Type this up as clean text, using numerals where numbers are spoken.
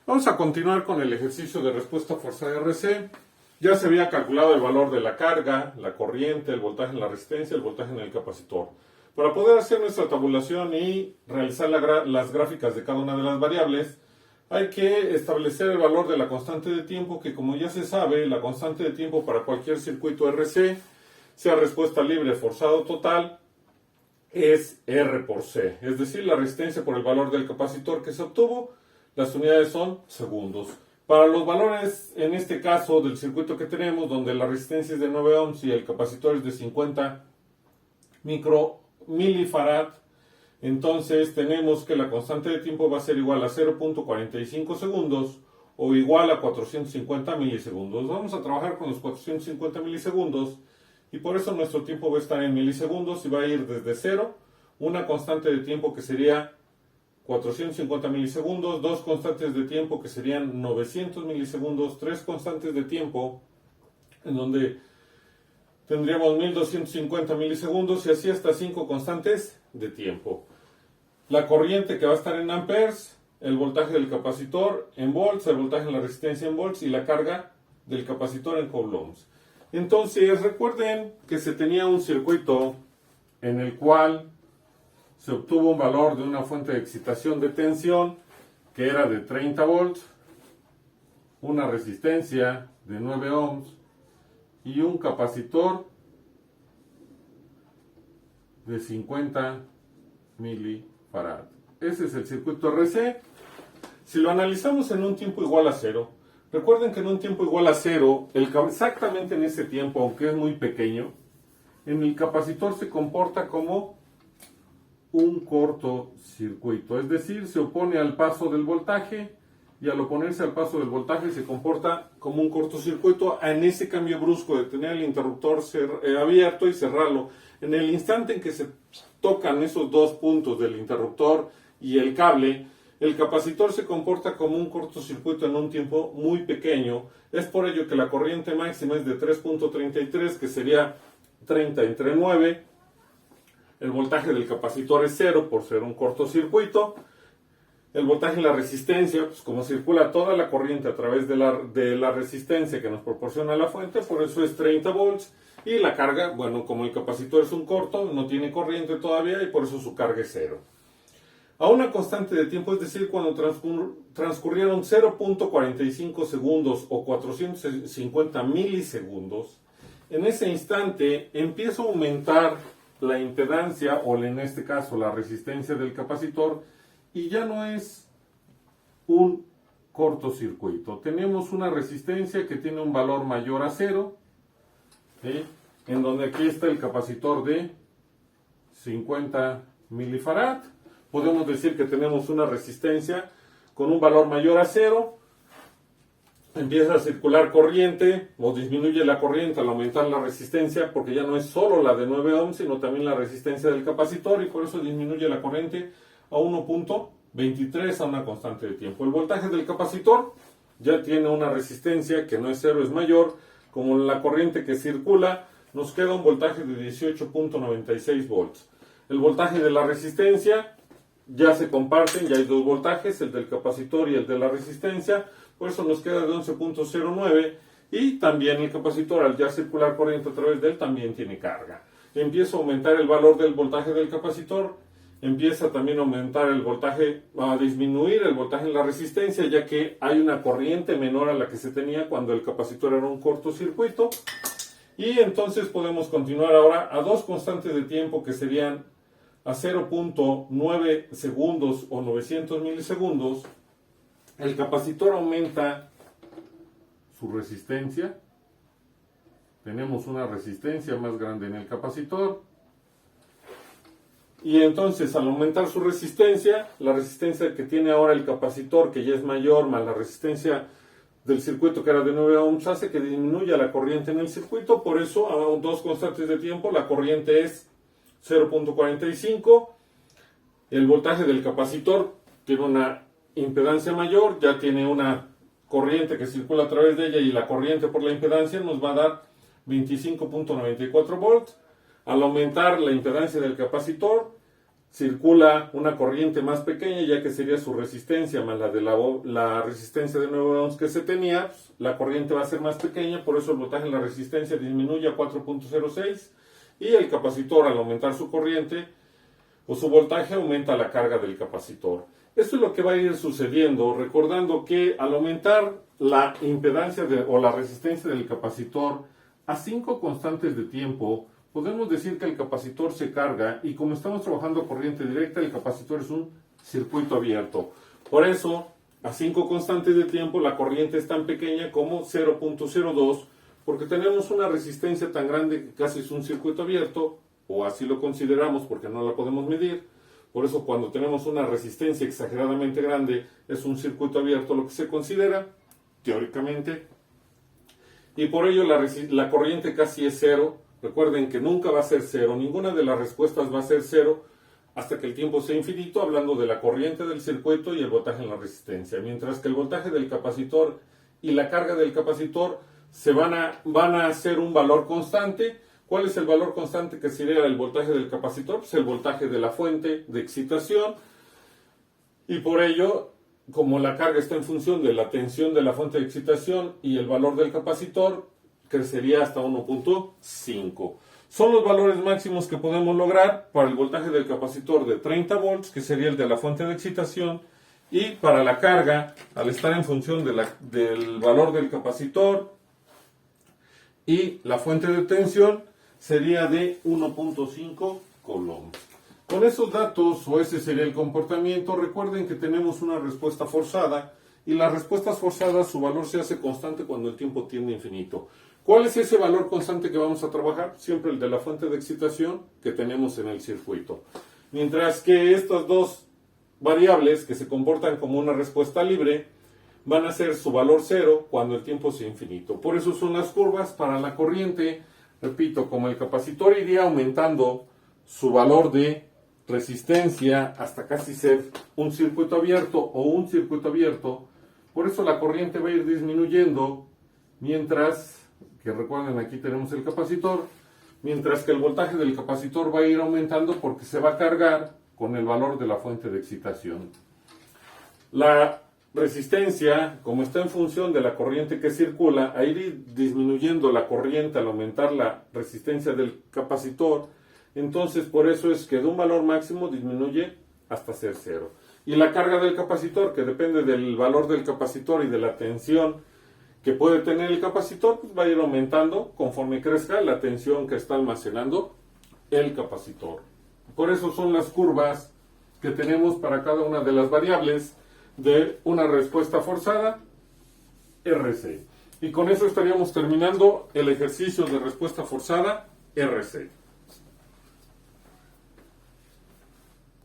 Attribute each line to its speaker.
Speaker 1: Vamos a continuar con el ejercicio de respuesta forzada RC. Ya se había calculado el valor de la carga, la corriente, el voltaje en la resistencia, el voltaje en el capacitor. Para poder hacer nuestra tabulación y realizar las gráficas de cada una de las variables, hay que establecer el valor de la constante de tiempo, que como ya se sabe, la constante de tiempo para cualquier circuito RC, sea respuesta libre, forzado total, es R por C, es decir, la resistencia por el valor del capacitor que se obtuvo. Las unidades son segundos. Para los valores, en este caso, del circuito que tenemos, donde la resistencia es de 9 ohms y el capacitor es de 50 milifarad, entonces tenemos que la constante de tiempo va a ser igual a 0.45 segundos o igual a 450 milisegundos. Vamos a trabajar con los 450 milisegundos y por eso nuestro tiempo va a estar en milisegundos y va a ir desde 0, una constante de tiempo que sería 450 milisegundos, dos constantes de tiempo que serían 900 milisegundos, tres constantes de tiempo en donde tendríamos 1250 milisegundos y así hasta 5 constantes de tiempo. La corriente que va a estar en amperes, el voltaje del capacitor en volts, el voltaje en la resistencia en volts y la carga del capacitor en coulombs. Entonces recuerden que se tenía un circuito en el cual se obtuvo un valor de una fuente de excitación de tensión que era de 30 volts, una resistencia de 9 ohms y un capacitor de 50 milifarad. Ese es el circuito RC. Si lo analizamos en un tiempo igual a 0, recuerden que en un tiempo igual a 0, exactamente en ese tiempo, aunque es muy pequeño, en el capacitor se comporta como un cortocircuito, es decir, se opone al paso del voltaje y al oponerse al paso del voltaje se comporta como un cortocircuito en ese cambio brusco de tener el interruptor abierto y cerrarlo. En el instante en que se tocan esos dos puntos del interruptor y el cable, el capacitor se comporta como un cortocircuito en un tiempo muy pequeño. Es por ello que la corriente máxima es de 3.33, que sería 30 entre 9. El voltaje del capacitor es 0 por ser un cortocircuito. El voltaje en la resistencia, pues como circula toda la corriente a través de la resistencia que nos proporciona la fuente, por eso es 30 volts. Y la carga, bueno, como el capacitor es un corto, no tiene corriente todavía y por eso su carga es 0. A una constante de tiempo, es decir, cuando transcurrieron 0.45 segundos o 450 milisegundos, en ese instante empieza a aumentar la impedancia, o en este caso la resistencia del capacitor, y ya no es un cortocircuito. Tenemos una resistencia que tiene un valor mayor a 0, ¿sí? En donde aquí está el capacitor de 50 milifarad. Podemos decir que tenemos una resistencia con un valor mayor a 0. Empieza a circular corriente o disminuye la corriente al aumentar la resistencia, porque ya no es solo la de 9 ohms, sino también la resistencia del capacitor, y por eso disminuye la corriente a 1.23 a una constante de tiempo. El voltaje del capacitor ya tiene una resistencia que no es 0, es mayor. Como la corriente que circula, nos queda un voltaje de 18.96 volts. El voltaje de la resistencia ya se comparten, ya hay dos voltajes, el del capacitor y el de la resistencia, por eso nos queda de 11.09, y también el capacitor, al ya circular corriente a través de él, también tiene carga. Empieza a aumentar el valor del voltaje del capacitor, empieza también a aumentar el voltaje, a disminuir el voltaje en la resistencia, ya que hay una corriente menor a la que se tenía cuando el capacitor era un cortocircuito, y entonces podemos continuar ahora a dos constantes de tiempo que serían a 0.9 segundos o 900 milisegundos. El capacitor aumenta su resistencia. Tenemos una resistencia más grande en el capacitor. Y entonces al aumentar su resistencia, la resistencia que tiene ahora el capacitor, que ya es mayor, más la resistencia del circuito que era de 9 ohms, hace que disminuya la corriente en el circuito. Por eso a dos constantes de tiempo la corriente es 0.45. El voltaje del capacitor tiene una impedancia mayor, ya tiene una corriente que circula a través de ella, y la corriente por la impedancia nos va a dar 25.94 volts. Al aumentar la impedancia del capacitor, circula una corriente más pequeña, ya que sería su resistencia más la de la resistencia de 9 ohms que se tenía, pues, la corriente va a ser más pequeña, por eso el voltaje en la resistencia disminuye a 4.06 y el capacitor, al aumentar su corriente o su voltaje, aumenta la carga del capacitor. Esto es lo que va a ir sucediendo, recordando que al aumentar la impedancia o la resistencia del capacitor a 5 constantes de tiempo, podemos decir que el capacitor se carga y como estamos trabajando a corriente directa, el capacitor es un circuito abierto. Por eso, a 5 constantes de tiempo, la corriente es tan pequeña como 0.02, porque tenemos una resistencia tan grande que casi es un circuito abierto, o así lo consideramos porque no la podemos medir. Por eso cuando tenemos una resistencia exageradamente grande, es un circuito abierto lo que se considera, teóricamente. Y por ello la corriente casi es cero. Recuerden que nunca va a ser cero, ninguna de las respuestas va a ser cero hasta que el tiempo sea infinito, hablando de la corriente del circuito y el voltaje en la resistencia. Mientras que el voltaje del capacitor y la carga del capacitor van a ser un valor constante. ¿Cuál es el valor constante que sería el voltaje del capacitor? Pues el voltaje de la fuente de excitación. Y por ello, como la carga está en función de la tensión de la fuente de excitación y el valor del capacitor, crecería hasta 1.5. Son los valores máximos que podemos lograr para el voltaje del capacitor de 30 volts, que sería el de la fuente de excitación, y para la carga, al estar en función del valor del capacitor y la fuente de tensión, sería de 1.5 coulombs. Con esos datos, o ese sería el comportamiento, recuerden que tenemos una respuesta forzada, y las respuestas forzadas, su valor se hace constante cuando el tiempo tiende a infinito. ¿Cuál es ese valor constante que vamos a trabajar? Siempre el de la fuente de excitación que tenemos en el circuito. Mientras que estas dos variables que se comportan como una respuesta libre van a ser su valor cero cuando el tiempo sea infinito. Por eso son las curvas para la corriente. Repito, como el capacitor iría aumentando su valor de resistencia hasta casi ser un circuito abierto o un circuito abierto, por eso la corriente va a ir disminuyendo, mientras que recuerden aquí tenemos el capacitor, mientras que el voltaje del capacitor va a ir aumentando porque se va a cargar con el valor de la fuente de excitación. La resistencia, como está en función de la corriente que circula, a ir disminuyendo la corriente al aumentar la resistencia del capacitor, entonces por eso es que de un valor máximo disminuye hasta ser cero. Y la carga del capacitor, que depende del valor del capacitor y de la tensión que puede tener el capacitor, pues va a ir aumentando conforme crezca la tensión que está almacenando el capacitor. Por eso son las curvas que tenemos para cada una de las variables de una respuesta forzada RC. Y con eso estaríamos terminando el ejercicio de respuesta forzada RC.